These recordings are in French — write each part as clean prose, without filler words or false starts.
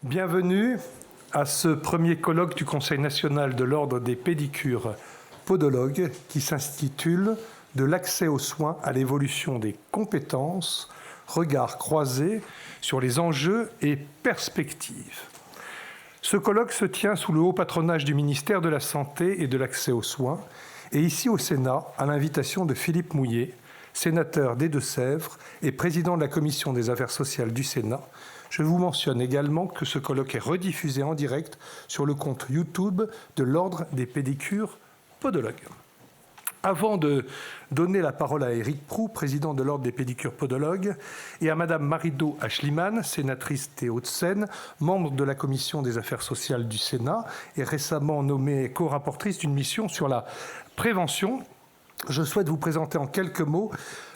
Bienvenue à ce premier colloque du Conseil national de l'Ordre des pédicures podologues qui s'intitule « De l'accès aux soins à l'évolution des compétences, regard croisé sur les enjeux et perspectives ». Ce colloque se tient sous le haut patronage du ministère de la Santé et de l'Accès aux soins et ici au Sénat à l'invitation de Philippe Mouillet, sénateur des Deux-Sèvres et président de la Commission des affaires sociales du Sénat. Je vous mentionne également que ce colloque est rediffusé en direct sur le compte YouTube de l'Ordre des pédicures podologues. Avant de donner la parole à Éric Proulx, président de l'Ordre des pédicures podologues, et à Madame Marie-Do Aeschlimann, sénatrice des Hauts-de-Seine, membre de la Commission des affaires sociales du Sénat et récemment nommée co-rapportrice d'une mission sur la prévention, je souhaite vous présenter en quelques mots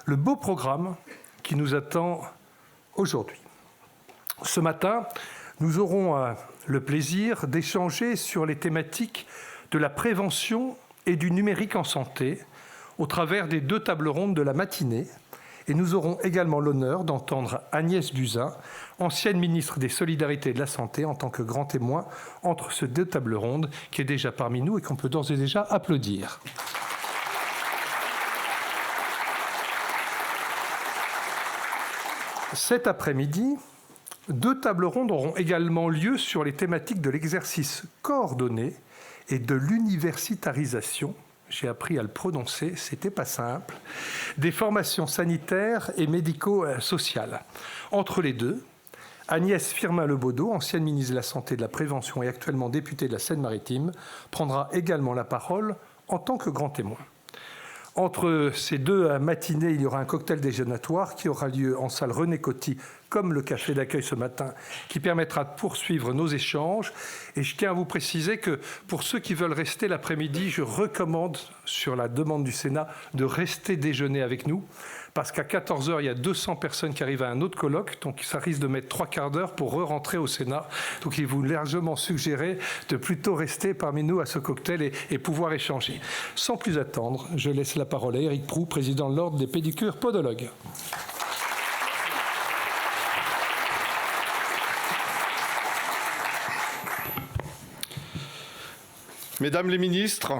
le beau programme qui nous attend aujourd'hui. Ce matin, nous aurons le plaisir d'échanger sur les thématiques de la prévention et du numérique en santé au travers des deux tables rondes de la matinée. Et nous aurons également l'honneur d'entendre Agnès Buzyn, ancienne ministre des Solidarités et de la Santé, en tant que grand témoin entre ces deux tables rondes, qui est déjà parmi nous et qu'on peut d'ores et déjà applaudir. Cet après-midi, deux tables rondes auront également lieu sur les thématiques de l'exercice coordonné et de l'universitarisation, j'ai appris à le prononcer, c'était pas simple, des formations sanitaires et médico-sociales. Entre les deux, Agnès Firmin-Lebaudot, ancienne ministre de la Santé et de la Prévention et actuellement députée de la Seine-Maritime, prendra également la parole en tant que grand témoin. Entre ces deux matinées, il y aura un cocktail déjeunatoire qui aura lieu en salle René Coty, comme le café d'accueil ce matin, qui permettra de poursuivre nos échanges. Et je tiens à vous préciser que pour ceux qui veulent rester l'après-midi, je recommande, sur la demande du Sénat, de rester déjeuner avec nous, parce qu'à 14h, il y a 200 personnes qui arrivent à un autre colloque, donc ça risque de mettre 3 quarts d'heure pour rentrer au Sénat. Donc il vous largement suggéré de plutôt rester parmi nous à ce cocktail et pouvoir échanger. Sans plus attendre, je laisse la parole à Éric Proulx, président de l'Ordre des pédicures podologues. Mesdames les ministres,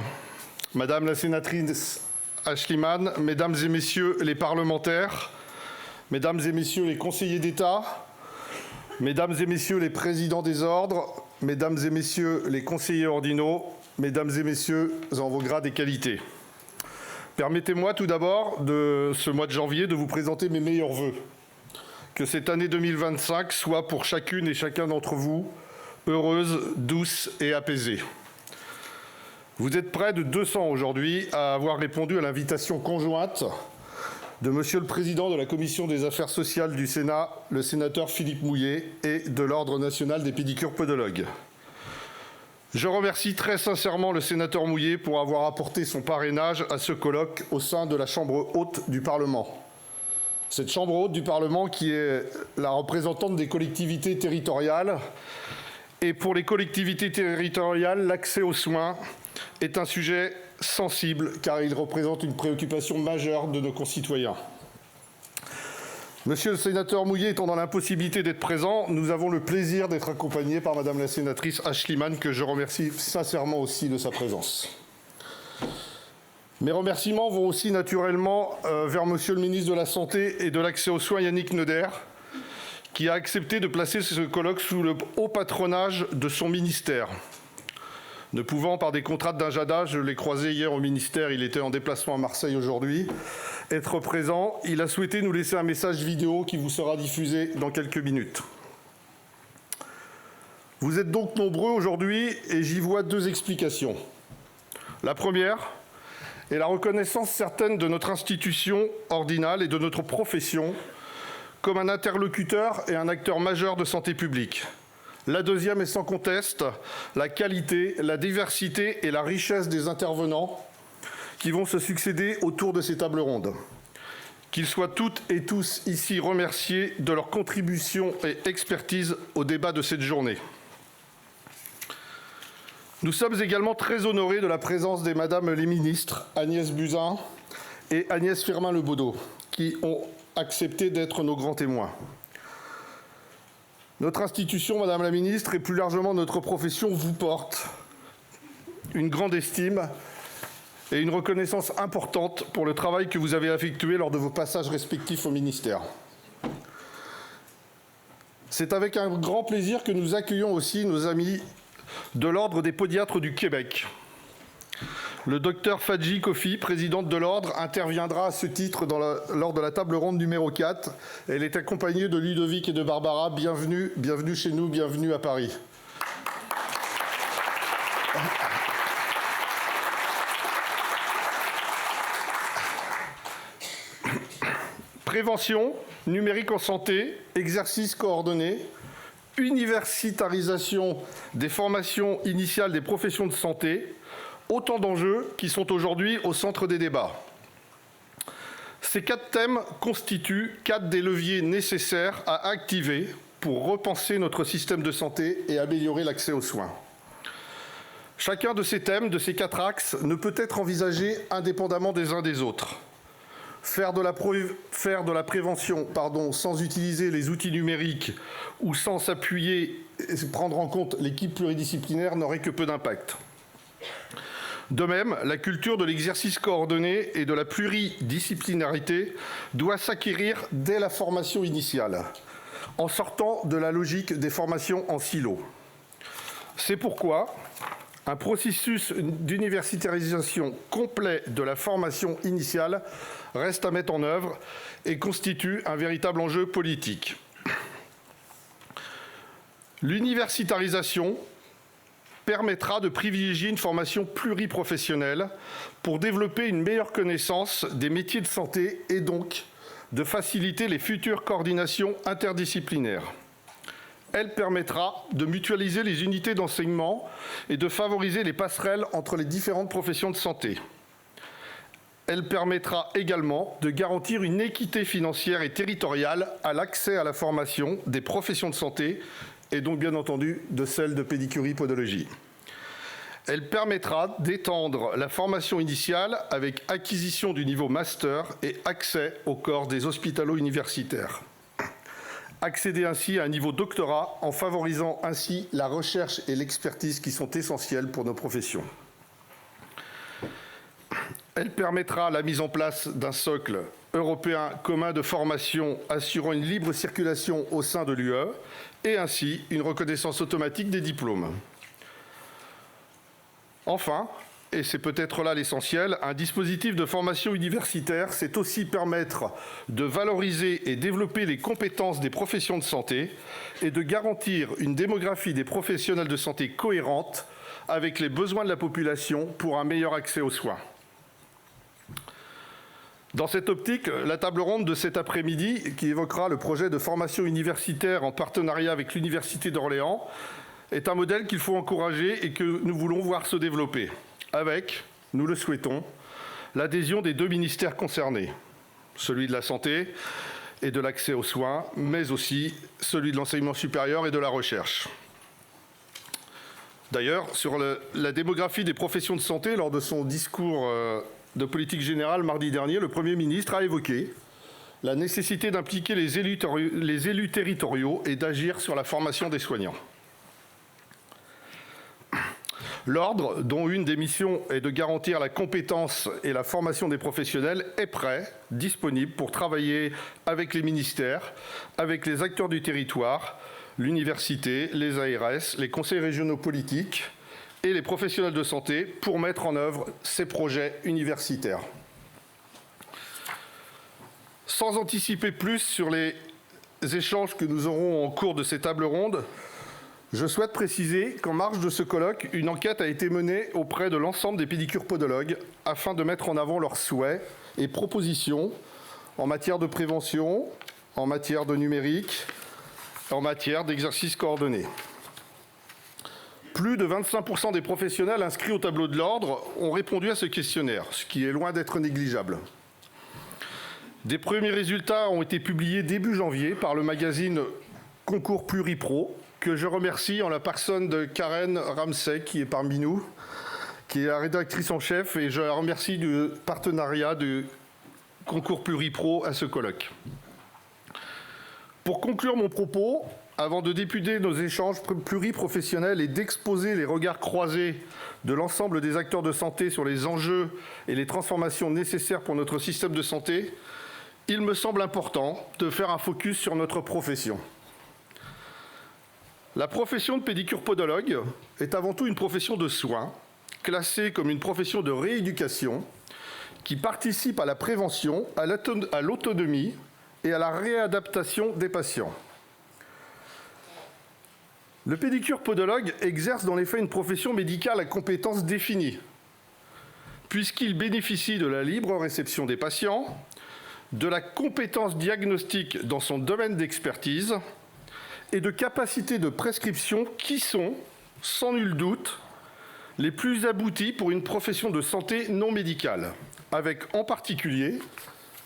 Madame la sénatrice Aeschlimann, Mesdames et Messieurs les parlementaires, Mesdames et Messieurs les conseillers d'État, Mesdames et Messieurs les présidents des ordres, Mesdames et Messieurs les conseillers ordinaux, Mesdames et Messieurs en vos grades et qualités. Permettez-moi tout d'abord, de ce mois de janvier, de vous présenter mes meilleurs vœux. Que cette année 2025 soit pour chacune et chacun d'entre vous heureuse, douce et apaisée. Vous êtes près de 200 aujourd'hui à avoir répondu à l'invitation conjointe de Monsieur le Président de la Commission des affaires sociales du Sénat, le sénateur Philippe Mouillet, et de l'Ordre national des pédicures podologues. Je remercie très sincèrement le sénateur Mouillet pour avoir apporté son parrainage à ce colloque au sein de la Chambre haute du Parlement. Cette Chambre haute du Parlement qui est la représentante des collectivités territoriales. Et pour les collectivités territoriales, l'accès aux soins est un sujet sensible car il représente une préoccupation majeure de nos concitoyens. Monsieur le sénateur Mouillet étant dans l'impossibilité d'être présent, nous avons le plaisir d'être accompagnés par Madame la sénatrice Aeschlimann, que je remercie sincèrement aussi de sa présence. Mes remerciements vont aussi naturellement vers Monsieur le ministre de la Santé et de l'Accès aux soins, Yannick Neuder, qui a accepté de placer ce colloque sous le haut patronage de son ministère. Ne pouvant, par des contraintes d'agenda, je l'ai croisé hier au ministère, il était en déplacement à Marseille aujourd'hui, être présent, il a souhaité nous laisser un message vidéo qui vous sera diffusé dans quelques minutes. Vous êtes donc nombreux aujourd'hui et j'y vois deux explications. La première est la reconnaissance certaine de notre institution ordinale et de notre profession comme un interlocuteur et un acteur majeur de santé publique. La deuxième est sans conteste la qualité, la diversité et la richesse des intervenants qui vont se succéder autour de ces tables rondes. Qu'ils soient toutes et tous ici remerciés de leur contribution et expertise au débat de cette journée. Nous sommes également très honorés de la présence des Madame les ministres Agnès Buzyn et Agnès Firmin-Lebaudot, qui ont accepté d'être nos grands témoins. Notre institution, Madame la Ministre, et plus largement notre profession vous porte une grande estime et une reconnaissance importante pour le travail que vous avez effectué lors de vos passages respectifs au ministère. C'est avec un grand plaisir que nous accueillons aussi nos amis de l'Ordre des Podiatres du Québec. Le docteur Fadji Kofi, présidente de l'Ordre, interviendra à ce titre lors de la table ronde numéro 4. Elle est accompagnée de Ludovic et de Barbara. Bienvenue, bienvenue chez nous, bienvenue à Paris. Prévention, numérique en santé, exercice coordonné, universitarisation des formations initiales des professions de santé, autant d'enjeux qui sont aujourd'hui au centre des débats. Ces 4 thèmes constituent 4 des leviers nécessaires à activer pour repenser notre système de santé et améliorer l'accès aux soins. Chacun de ces thèmes, de ces 4 axes, ne peut être envisagé indépendamment des uns des autres. Faire de la prévention sans utiliser les outils numériques ou sans s'appuyer et prendre en compte l'équipe pluridisciplinaire n'aurait que peu d'impact. De même, la culture de l'exercice coordonné et de la pluridisciplinarité doit s'acquérir dès la formation initiale, en sortant de la logique des formations en silo. C'est pourquoi un processus d'universitarisation complet de la formation initiale reste à mettre en œuvre et constitue un véritable enjeu politique. L'universitarisation permettra de privilégier une formation pluriprofessionnelle pour développer une meilleure connaissance des métiers de santé et donc de faciliter les futures coordinations interdisciplinaires. Elle permettra de mutualiser les unités d'enseignement et de favoriser les passerelles entre les différentes professions de santé. Elle permettra également de garantir une équité financière et territoriale à l'accès à la formation des professions de santé et donc bien entendu de celle de pédicurie-podologie. Elle permettra d'étendre la formation initiale avec acquisition du niveau master et accès au corps des hospitalo-universitaires. Accéder ainsi à un niveau doctorat en favorisant ainsi la recherche et l'expertise qui sont essentielles pour nos professions. Elle permettra la mise en place d'un socle européen commun de formation assurant une libre circulation au sein de l'UE et ainsi une reconnaissance automatique des diplômes. Enfin, et c'est peut-être là l'essentiel, un dispositif de formation universitaire, c'est aussi permettre de valoriser et développer les compétences des professions de santé et de garantir une démographie des professionnels de santé cohérente avec les besoins de la population pour un meilleur accès aux soins. Dans cette optique, la table ronde de cet après-midi, qui évoquera le projet de formation universitaire en partenariat avec l'Université d'Orléans, est un modèle qu'il faut encourager et que nous voulons voir se développer, avec, nous le souhaitons, l'adhésion des 2 ministères concernés, celui de la santé et de l'accès aux soins, mais aussi celui de l'enseignement supérieur et de la recherche. D'ailleurs, sur la démographie des professions de santé, lors de son discours de politique générale mardi dernier, le Premier ministre a évoqué la nécessité d'impliquer les élus territoriaux et d'agir sur la formation des soignants. L'Ordre, dont une des missions est de garantir la compétence et la formation des professionnels, est prêt, disponible pour travailler avec les ministères, avec les acteurs du territoire, l'université, les ARS, les conseils régionaux politiques et les professionnels de santé pour mettre en œuvre ces projets universitaires. Sans anticiper plus sur les échanges que nous aurons en cours de ces tables rondes, je souhaite préciser qu'en marge de ce colloque, une enquête a été menée auprès de l'ensemble des pédicures-podologues afin de mettre en avant leurs souhaits et propositions en matière de prévention, en matière de numérique, en matière d'exercice coordonné. Plus de 25% des professionnels inscrits au tableau de l'Ordre ont répondu à ce questionnaire, ce qui est loin d'être négligeable. Des premiers résultats ont été publiés début janvier par le magazine Concours Pluripro, que je remercie en la personne de Karen Ramsey, qui est parmi nous, qui est la rédactrice en chef, et je la remercie du partenariat du Concours Pluripro à ce colloque. Pour conclure mon propos, avant de débuter nos échanges pluriprofessionnels et d'exposer les regards croisés de l'ensemble des acteurs de santé sur les enjeux et les transformations nécessaires pour notre système de santé, il me semble important de faire un focus sur notre profession. La profession de pédicure-podologue est avant tout une profession de soins, classée comme une profession de rééducation, qui participe à la prévention, à l'autonomie et à la réadaptation des patients. Le pédicure-podologue exerce dans les faits une profession médicale à compétences définies, puisqu'il bénéficie de la libre réception des patients, de la compétence diagnostique dans son domaine d'expertise et de capacités de prescription qui sont, sans nul doute, les plus abouties pour une profession de santé non médicale, avec en particulier,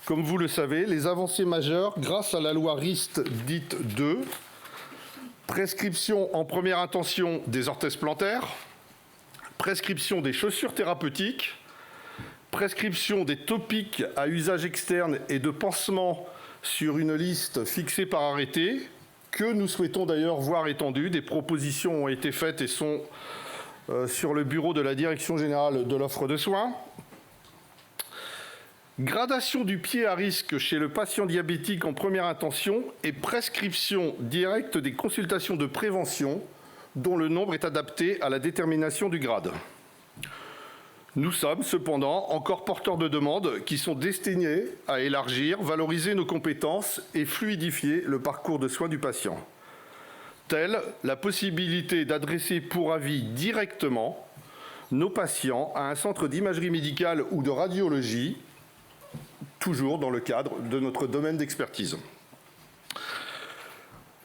comme vous le savez, les avancées majeures grâce à la loi RIST dite 2, prescription en première intention des orthèses plantaires, prescription des chaussures thérapeutiques, prescription des topiques à usage externe et de pansements sur une liste fixée par arrêté, que nous souhaitons d'ailleurs voir étendue. Des propositions ont été faites et sont sur le bureau de la Direction générale de l'offre de soins. Gradation du pied à risque chez le patient diabétique en première intention et prescription directe des consultations de prévention dont le nombre est adapté à la détermination du grade. Nous sommes cependant encore porteurs de demandes qui sont destinées à élargir, valoriser nos compétences et fluidifier le parcours de soins du patient. Telle la possibilité d'adresser pour avis directement nos patients à un centre d'imagerie médicale ou de radiologie, toujours dans le cadre de notre domaine d'expertise.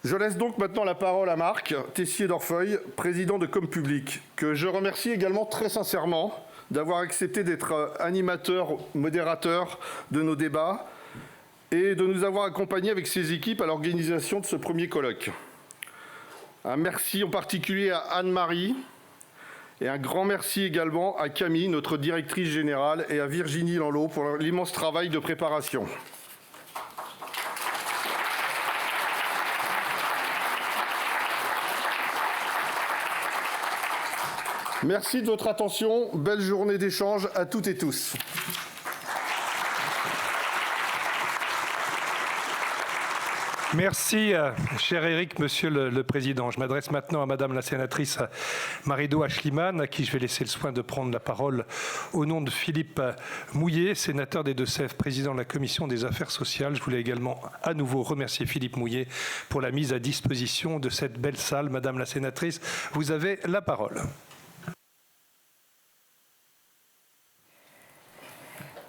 Je laisse donc maintenant la parole à Marc Tessier-Dorfeuille, président de Compublic, que je remercie également très sincèrement d'avoir accepté d'être animateur, modérateur de nos débats et de nous avoir accompagnés avec ses équipes à l'organisation de ce premier colloque. Un merci en particulier à Anne-Marie et un grand merci également à Camille, notre directrice générale, et à Virginie Lanlot pour l'immense travail de préparation. Merci de votre attention. Belle journée d'échange à toutes et tous. Merci, cher Éric, Monsieur le Président. Je m'adresse maintenant à Madame la sénatrice Marie-Do Aeschlimann, à qui je vais laisser le soin de prendre la parole au nom de Philippe Mouillet, sénateur des Deux-Sèvres, président de la Commission des Affaires sociales. Je voulais également à nouveau remercier Philippe Mouillet pour la mise à disposition de cette belle salle. Madame la sénatrice, vous avez la parole.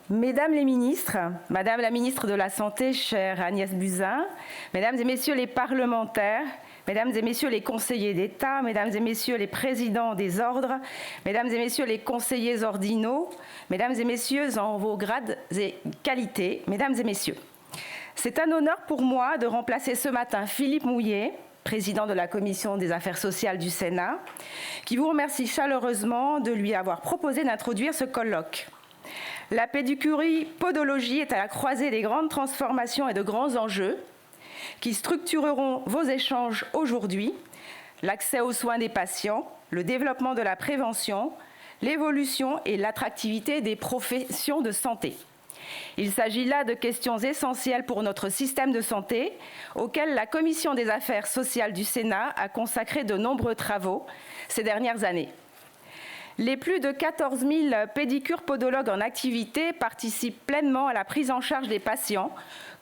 Mesdames les ministres, Madame la ministre de la Santé, chère Agnès Buzyn, Mesdames et Messieurs les parlementaires, Mesdames et Messieurs les conseillers d'État, Mesdames et Messieurs les présidents des ordres, Mesdames et Messieurs les conseillers ordinaux, Mesdames et Messieurs en vos grades et qualités, Mesdames et Messieurs. C'est un honneur pour moi de remplacer ce matin Philippe Mouillet, président de la Commission des Affaires sociales du Sénat, qui vous remercie chaleureusement de lui avoir proposé d'introduire ce colloque. La pédicurie-podologie est à la croisée des grandes transformations et de grands enjeux qui structureront vos échanges aujourd'hui, l'accès aux soins des patients, le développement de la prévention, l'évolution et l'attractivité des professions de santé. Il s'agit là de questions essentielles pour notre système de santé, auxquelles la Commission des Affaires sociales du Sénat a consacré de nombreux travaux ces dernières années. Les plus de 14 000 pédicures-podologues en activité participent pleinement à la prise en charge des patients,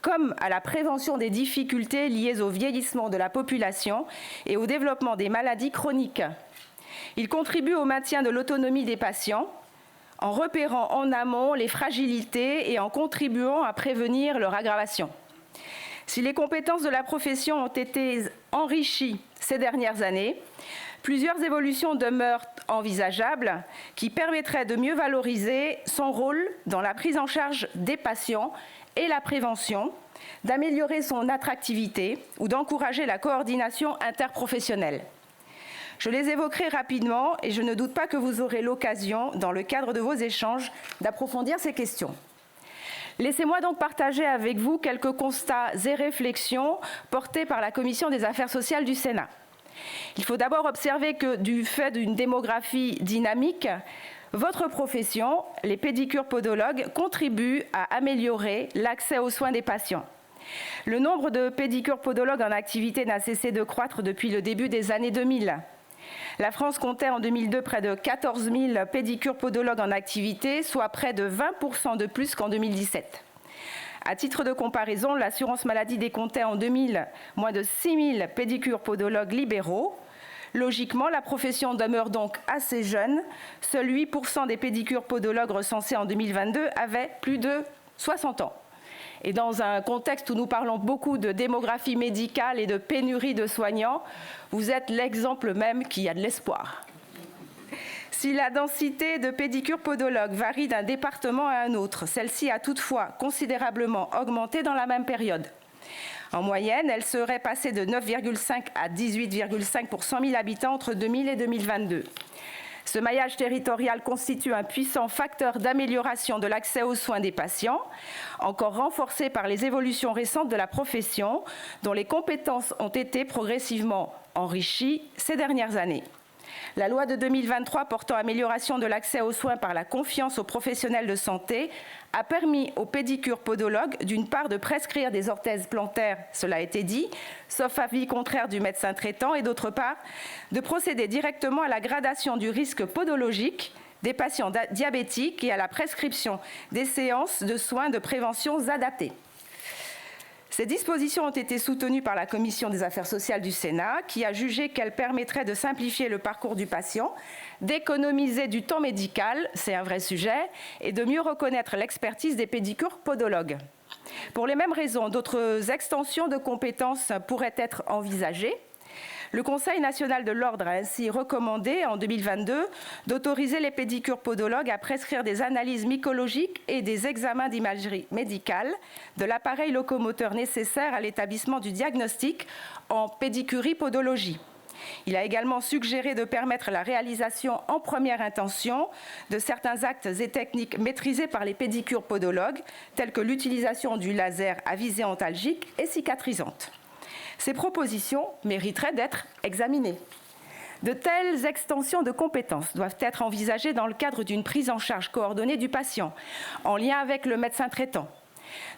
comme à la prévention des difficultés liées au vieillissement de la population et au développement des maladies chroniques. Ils contribuent au maintien de l'autonomie des patients, en repérant en amont les fragilités et en contribuant à prévenir leur aggravation. Si les compétences de la profession ont été enrichies ces dernières années, plusieurs évolutions demeurent envisageables qui permettraient de mieux valoriser son rôle dans la prise en charge des patients et la prévention, d'améliorer son attractivité ou d'encourager la coordination interprofessionnelle. Je les évoquerai rapidement et je ne doute pas que vous aurez l'occasion, dans le cadre de vos échanges, d'approfondir ces questions. Laissez-moi donc partager avec vous quelques constats et réflexions portés par la Commission des affaires sociales du Sénat. Il faut d'abord observer que du fait d'une démographie dynamique, votre profession, les pédicures-podologues, contribue à améliorer l'accès aux soins des patients. Le nombre de pédicures-podologues en activité n'a cessé de croître depuis le début des années 2000. La France comptait en 2002 près de 14 000 pédicures-podologues en activité, soit près de 20% de plus qu'en 2017. À titre de comparaison, l'assurance maladie décomptait en 2000 moins de 6 000 pédicures-podologues libéraux. Logiquement, la profession demeure donc assez jeune. Seuls 8% des pédicures-podologues recensés en 2022 avaient plus de 60 ans. Et dans un contexte où nous parlons beaucoup de démographie médicale et de pénurie de soignants, vous êtes l'exemple même qu'il y a de l'espoir. Si la densité de pédicures-podologues varie d'un département à un autre, celle-ci a toutefois considérablement augmenté dans la même période. En moyenne, elle serait passée de 9,5 à 18,5 pour 100 000 habitants entre 2000 et 2022. Ce maillage territorial constitue un puissant facteur d'amélioration de l'accès aux soins des patients, encore renforcé par les évolutions récentes de la profession, dont les compétences ont été progressivement enrichies ces dernières années. La loi de 2023 portant amélioration de l'accès aux soins par la confiance aux professionnels de santé a permis aux pédicures-podologues, d'une part, de prescrire des orthèses plantaires, cela a été dit, sauf avis contraire du médecin traitant, et d'autre part, de procéder directement à la gradation du risque podologique des patients diabétiques et à la prescription des séances de soins de prévention adaptées. Ces dispositions ont été soutenues par la Commission des affaires sociales du Sénat, qui a jugé qu'elles permettraient de simplifier le parcours du patient, d'économiser du temps médical, c'est un vrai sujet, et de mieux reconnaître l'expertise des pédicures-podologues. Pour les mêmes raisons, d'autres extensions de compétences pourraient être envisagées. Le Conseil national de l'ordre a ainsi recommandé en 2022 d'autoriser les pédicures-podologues à prescrire des analyses mycologiques et des examens d'imagerie médicale de l'appareil locomoteur nécessaire à l'établissement du diagnostic en pédicurie-podologie. Il a également suggéré de permettre la réalisation en première intention de certains actes et techniques maîtrisés par les pédicures-podologues, tels que l'utilisation du laser à visée antalgique et cicatrisante. Ces propositions mériteraient d'être examinées. De telles extensions de compétences doivent être envisagées dans le cadre d'une prise en charge coordonnée du patient, en lien avec le médecin traitant.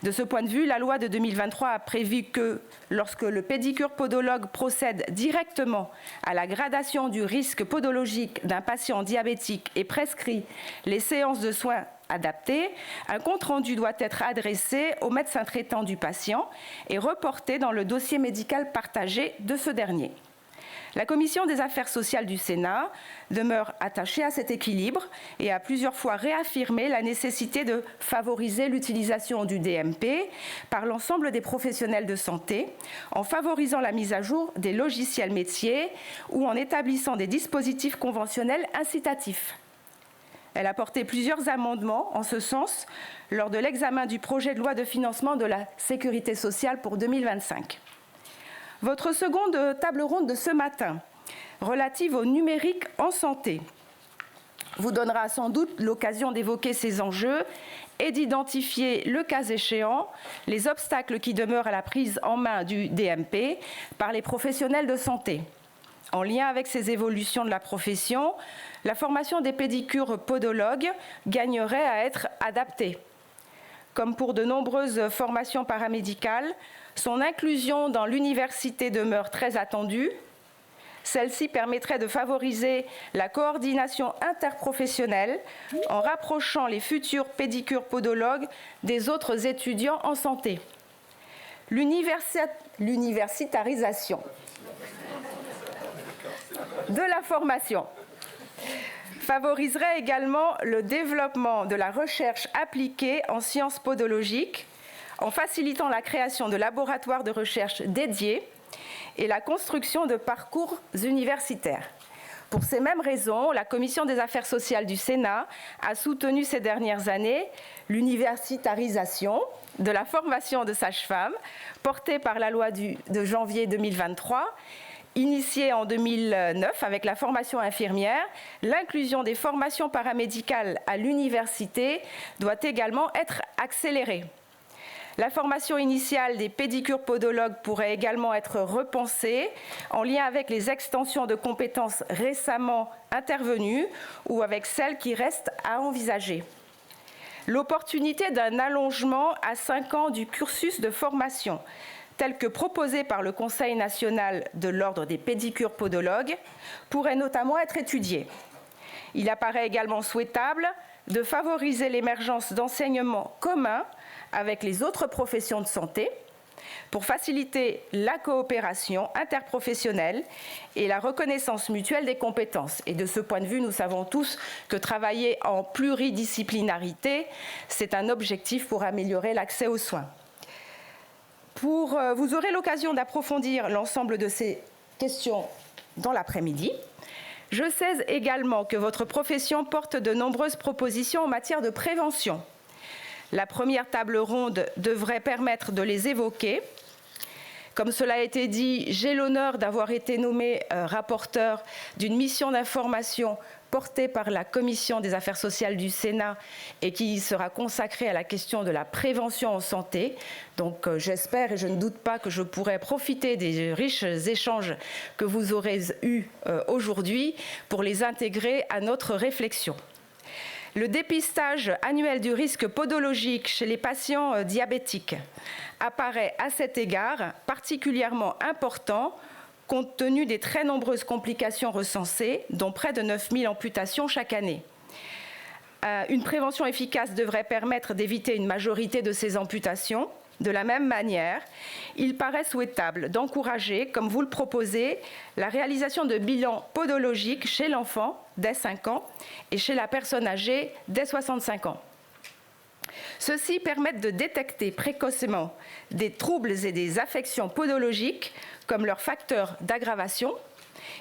De ce point de vue, la loi de 2023 a prévu que, lorsque le pédicure-podologue procède directement à la gradation du risque podologique d'un patient diabétique et prescrit les séances de soins adaptées, un compte-rendu doit être adressé au médecin traitant du patient et reporté dans le dossier médical partagé de ce dernier. La Commission des affaires sociales du Sénat demeure attachée à cet équilibre et a plusieurs fois réaffirmé la nécessité de favoriser l'utilisation du DMP par l'ensemble des professionnels de santé en favorisant la mise à jour des logiciels métiers ou en établissant des dispositifs conventionnels incitatifs. Elle a porté plusieurs amendements en ce sens lors de l'examen du projet de loi de financement de la Sécurité sociale pour 2025. Votre seconde table ronde de ce matin, relative au numérique en santé, vous donnera sans doute l'occasion d'évoquer ces enjeux et d'identifier, le cas échéant, les obstacles qui demeurent à la prise en main du DMP par les professionnels de santé. En lien avec ces évolutions de la profession, la formation des pédicures-podologues gagnerait à être adaptée. Comme pour de nombreuses formations paramédicales, son inclusion dans l'université demeure très attendue. Celle-ci permettrait de favoriser la coordination interprofessionnelle en rapprochant les futurs pédicures-podologues des autres étudiants en santé. L'universitarisation de la formation favoriserait également le développement de la recherche appliquée en sciences podologiques en facilitant la création de laboratoires de recherche dédiés et la construction de parcours universitaires. Pour ces mêmes raisons, la Commission des affaires sociales du Sénat a soutenu ces dernières années l'universitarisation de la formation de sages-femmes portée par la loi de janvier 2023, initiée en 2009 avec la formation infirmière. L'inclusion des formations paramédicales à l'université doit également être accélérée. La formation initiale des pédicures-podologues pourrait également être repensée en lien avec les extensions de compétences récemment intervenues ou avec celles qui restent à envisager. L'opportunité d'un allongement à 5 ans du cursus de formation, tel que proposé par le Conseil national de l'Ordre des pédicures-podologues, pourrait notamment être étudiée. Il apparaît également souhaitable de favoriser l'émergence d'enseignements communs avec les autres professions de santé pour faciliter la coopération interprofessionnelle et la reconnaissance mutuelle des compétences. Et de ce point de vue, nous savons tous que travailler en pluridisciplinarité, c'est un objectif pour améliorer l'accès aux soins. Vous aurez l'occasion d'approfondir l'ensemble de ces questions dans l'après-midi. Je sais également que votre profession porte de nombreuses propositions en matière de prévention. La première table ronde devrait permettre de les évoquer. Comme cela a été dit, j'ai l'honneur d'avoir été nommé rapporteur d'une mission d'information portée par la Commission des affaires sociales du Sénat et qui sera consacrée à la question de la prévention en santé. Donc j'espère et je ne doute pas que je pourrai profiter des riches échanges que vous aurez eus aujourd'hui pour les intégrer à notre réflexion. Le dépistage annuel du risque podologique chez les patients diabétiques apparaît à cet égard particulièrement important compte tenu des très nombreuses complications recensées, dont près de 9000 amputations chaque année. Une prévention efficace devrait permettre d'éviter une majorité de ces amputations. De la même manière, il paraît souhaitable d'encourager, comme vous le proposez, la réalisation de bilans podologiques chez l'enfant dès 5 ans et chez la personne âgée dès 65 ans. Ceux-ci permettent de détecter précocement des troubles et des affections podologiques comme leurs facteurs d'aggravation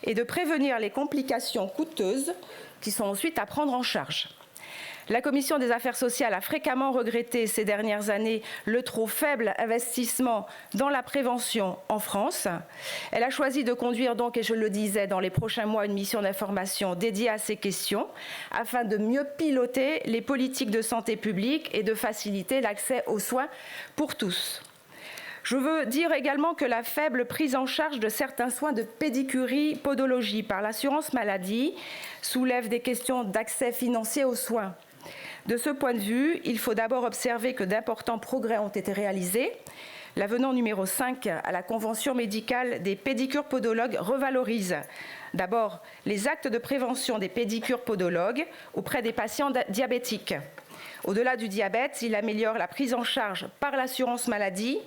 et de prévenir les complications coûteuses qui sont ensuite à prendre en charge. La Commission des affaires sociales a fréquemment regretté ces dernières années le trop faible investissement dans la prévention en France. Elle a choisi de conduire donc, et je le disais, dans les prochains mois, une mission d'information dédiée à ces questions afin de mieux piloter les politiques de santé publique et de faciliter l'accès aux soins pour tous. Je veux dire également que la faible prise en charge de certains soins de pédicurie, podologie par l'assurance maladie soulève des questions d'accès financier aux soins. De ce point de vue, il faut d'abord observer que d'importants progrès ont été réalisés. L'avenant numéro 5 à la Convention médicale des pédicures-podologues revalorise d'abord les actes de prévention des pédicures-podologues auprès des patients diabétiques. Au-delà du diabète, il améliore la prise en charge par l'assurance maladie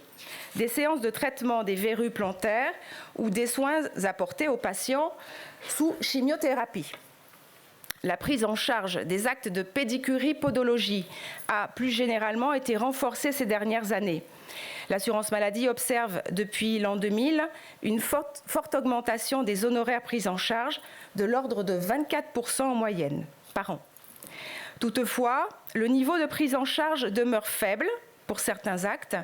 des séances de traitement des verrues plantaires ou des soins apportés aux patients sous chimiothérapie. La prise en charge des actes de pédicurie-podologie a plus généralement été renforcée ces dernières années. L'assurance maladie observe depuis l'an 2000 une forte augmentation des honoraires pris en charge de l'ordre de 24% en moyenne par an. Toutefois, le niveau de prise en charge demeure faible pour certains actes,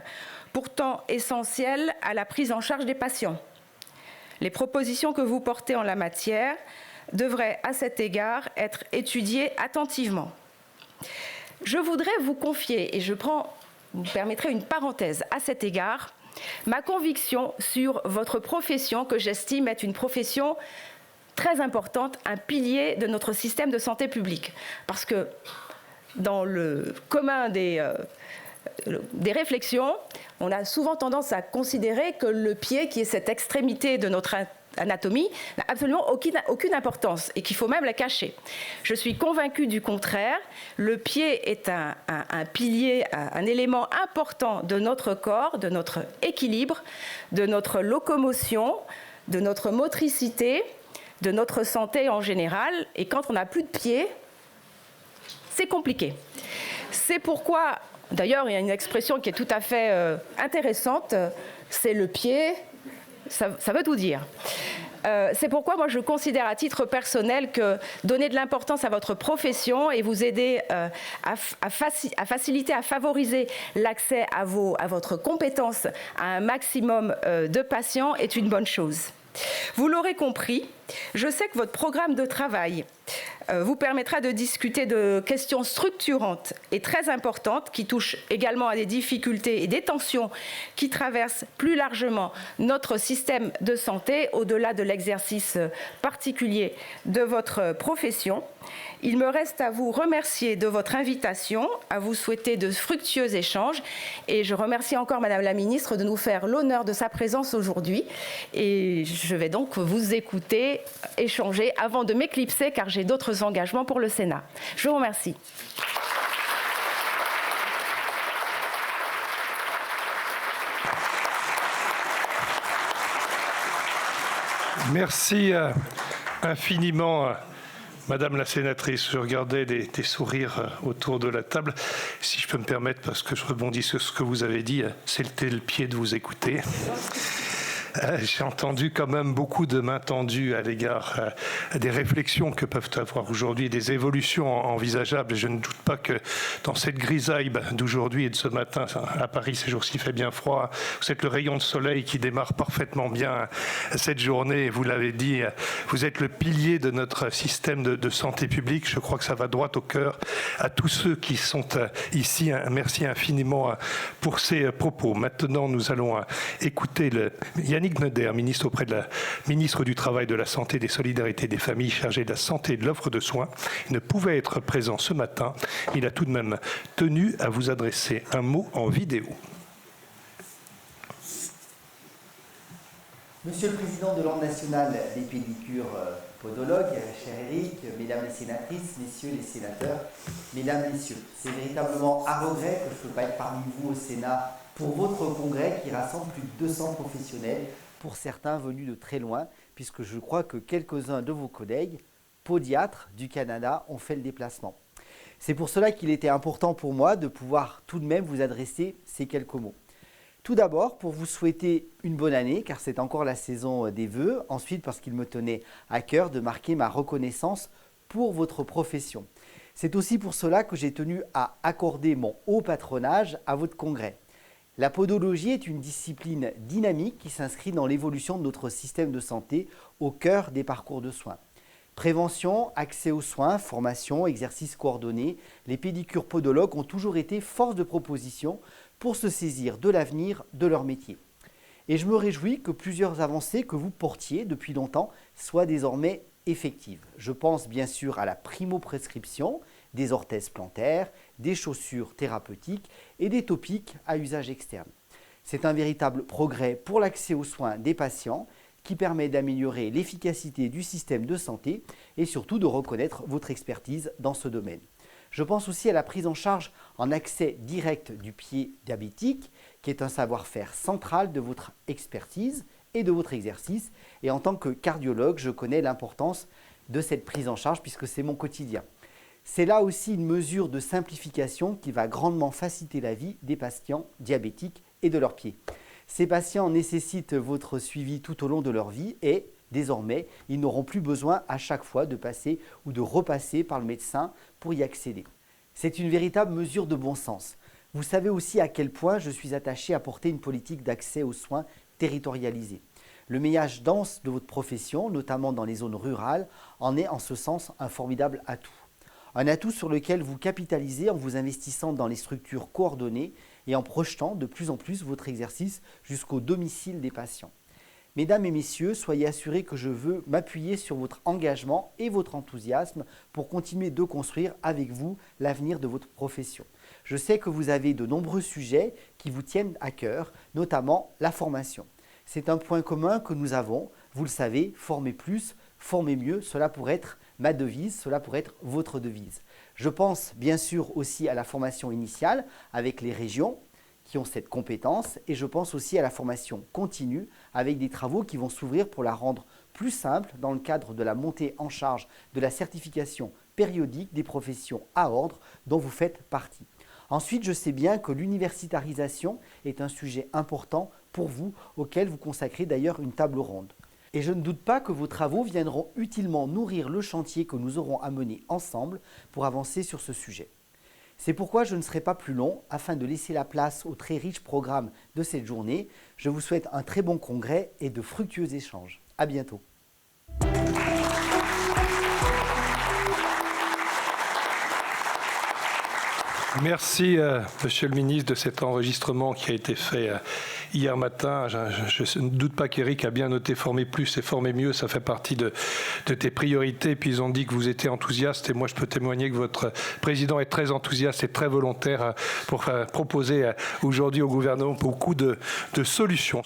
pourtant essentiels à la prise en charge des patients. Les propositions que vous portez en la matière devrait à cet égard être étudié attentivement. Je voudrais vous confier, et vous permettrez une parenthèse à cet égard, ma conviction sur votre profession que j'estime être une profession très importante, un pilier de notre système de santé publique. Parce que dans le commun des réflexions, on a souvent tendance à considérer que le pied, qui est cette extrémité de notre anatomie, n'a absolument aucune importance et qu'il faut même la cacher. Je suis convaincue du contraire. Le pied est un pilier, un élément important de notre corps, de notre équilibre, de notre locomotion, de notre motricité, de notre santé en général. Et quand on n'a plus de pied, c'est compliqué. C'est pourquoi, d'ailleurs, il y a une expression qui est tout à fait intéressante, c'est le pied. Ça veut tout dire. C'est pourquoi moi je considère à titre personnel que donner de l'importance à votre profession et vous aider à faciliter, à favoriser l'accès à votre compétence à un maximum de patients est une bonne chose. Vous l'aurez compris, je sais que votre programme de travail vous permettra de discuter de questions structurantes et très importantes qui touchent également à des difficultés et des tensions qui traversent plus largement notre système de santé au-delà de l'exercice particulier de votre profession. Il me reste à vous remercier de votre invitation, à vous souhaiter de fructueux échanges et je remercie encore Madame la Ministre de nous faire l'honneur de sa présence aujourd'hui et je vais donc vous écouter, échanger avant de m'éclipser car j'ai d'autres engagements pour le Sénat. Je vous remercie. Merci infiniment, Madame la sénatrice. Je regardais des sourires autour de la table. Si je peux me permettre, parce que je rebondis sur ce que vous avez dit, c'était le pied de vous écouter. J'ai entendu quand même beaucoup de mains tendues à l'égard des réflexions que peuvent avoir aujourd'hui, des évolutions envisageables. Et je ne doute pas que dans cette grisaille d'aujourd'hui et de ce matin, à Paris, ces jours-ci, il fait bien froid, vous êtes le rayon de soleil qui démarre parfaitement bien cette journée. Vous l'avez dit, vous êtes le pilier de notre système de santé publique. Je crois que ça va droit au cœur à tous ceux qui sont ici. Merci infiniment pour ces propos. Maintenant, nous allons écouter Yannick Neuder, ministre auprès de la ministre du Travail, de la Santé, des Solidarités et des Familles, chargé de la santé et de l'offre de soins. Il ne pouvait être présent ce matin. Il a tout de même tenu à vous adresser un mot en vidéo. Monsieur le Président de l'Ordre national des pédicures podologues, cher Eric, Mesdames les sénatrices, Messieurs les sénateurs, Mesdames, Messieurs, c'est véritablement à regret que je ne peux pas être parmi vous au Sénat pour votre congrès qui rassemble plus de 200 professionnels, pour certains venus de très loin, puisque je crois que quelques-uns de vos collègues, podiatres du Canada, ont fait le déplacement. C'est pour cela qu'il était important pour moi de pouvoir tout de même vous adresser ces quelques mots. Tout d'abord, pour vous souhaiter une bonne année, car c'est encore la saison des vœux. Ensuite, parce qu'il me tenait à cœur de marquer ma reconnaissance pour votre profession. C'est aussi pour cela que j'ai tenu à accorder mon haut patronage à votre congrès. La podologie est une discipline dynamique qui s'inscrit dans l'évolution de notre système de santé au cœur des parcours de soins. Prévention, accès aux soins, formation, exercices coordonnés, les pédicures podologues ont toujours été force de proposition pour se saisir de l'avenir de leur métier. Et je me réjouis que plusieurs avancées que vous portiez depuis longtemps soient désormais effectives. Je pense bien sûr à la primo-prescription, des orthèses plantaires, des chaussures thérapeutiques et des topiques à usage externe. C'est un véritable progrès pour l'accès aux soins des patients qui permet d'améliorer l'efficacité du système de santé et surtout de reconnaître votre expertise dans ce domaine. Je pense aussi à la prise en charge en accès direct du pied diabétique, qui est un savoir-faire central de votre expertise et de votre exercice. Et en tant que cardiologue, je connais l'importance de cette prise en charge puisque c'est mon quotidien. C'est là aussi une mesure de simplification qui va grandement faciliter la vie des patients diabétiques et de leurs pieds. Ces patients nécessitent votre suivi tout au long de leur vie et désormais, ils n'auront plus besoin à chaque fois de passer ou de repasser par le médecin pour y accéder. C'est une véritable mesure de bon sens. Vous savez aussi à quel point je suis attaché à porter une politique d'accès aux soins territorialisée. Le maillage dense de votre profession, notamment dans les zones rurales, en est en ce sens un formidable atout. Un atout sur lequel vous capitalisez en vous investissant dans les structures coordonnées et en projetant de plus en plus votre exercice jusqu'au domicile des patients. Mesdames et messieurs, soyez assurés que je veux m'appuyer sur votre engagement et votre enthousiasme pour continuer de construire avec vous l'avenir de votre profession. Je sais que vous avez de nombreux sujets qui vous tiennent à cœur, notamment la formation. C'est un point commun que nous avons, vous le savez, former plus, former mieux, cela pourrait être ma devise, cela pourrait être votre devise. Je pense bien sûr aussi à la formation initiale avec les régions qui ont cette compétence et je pense aussi à la formation continue avec des travaux qui vont s'ouvrir pour la rendre plus simple dans le cadre de la montée en charge de la certification périodique des professions à ordre dont vous faites partie. Ensuite, je sais bien que l'universitarisation est un sujet important pour vous, auquel vous consacrez d'ailleurs une table ronde. Et je ne doute pas que vos travaux viendront utilement nourrir le chantier que nous aurons à mener ensemble pour avancer sur ce sujet. C'est pourquoi je ne serai pas plus long, afin de laisser la place au très riche programme de cette journée. Je vous souhaite un très bon congrès et de fructueux échanges. À bientôt. Merci, Monsieur le ministre, de cet enregistrement qui a été fait hier matin. Je ne doute pas qu'Éric a bien noté former plus et former mieux. Ça fait partie de tes priorités. Puis ils ont dit que vous étiez enthousiaste. Et moi, je peux témoigner que votre président est très enthousiaste et très volontaire pour proposer aujourd'hui au gouvernement beaucoup de solutions.